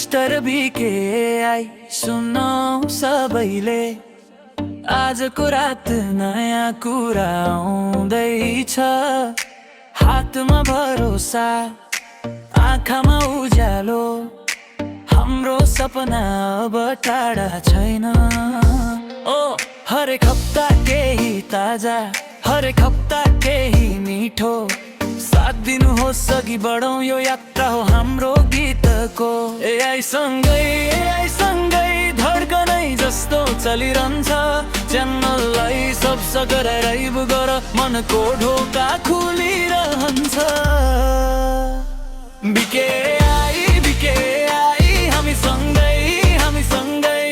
Mister BKI सुन्नु सबैले आजको रात नयाँ कुरा आउँदैछ। हातमा भरोसा आँखामा उज्यालो, हाम्रो सपना अब टाढा छैन। ओ हरेक हप्ता केही ताजा, हरेक हप्ता केही मिठो, साथ दिनुहोस् अघि बढौँ यो यात्रा हो हाम्रो गीतको। एआई सँगै धड्कनै जस्तो चलिरहन्छ, च्यानललाई सबसगर राइभ गर, मनको ढोका खुलिरहन्छ। बीकेआई हामी सँगै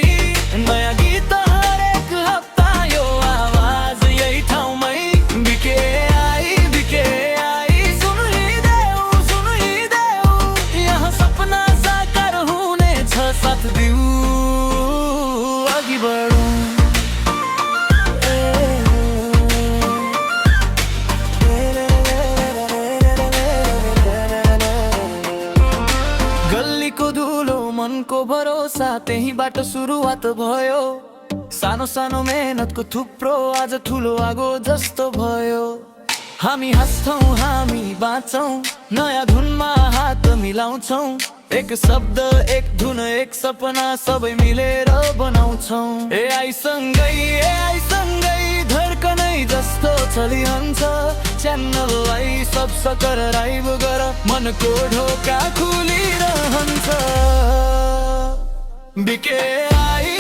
नयाँ गीत हरेक हप्ता यो आवाज यही ठाउँमै। बीकेआई सुनिदेऊ यहाँ सपना साकार हुनेछ, साथ दिऊ अघि बढौँ। गल्लीको धुलो मनको भरोसा, त्यहीबाट सुरुवात भयो। सानो सानो मेहनतको थुप्रो आज ठुलो आगो जस्तो भयो। हामी हाँस्छौँ हामी बाँच्छौँ, नयाँ धुनमा हात मिलाउँछौँ, एक शब्द एक धुन एक सपना सबै मिलेर बनाउँछौँ। एआई सँगै धड्कनै जस्तो चलिरहन्छ, च्यानललाई सबसकर राइभ गर, मनको ढोका खुलिरहन्छ। बीकेआई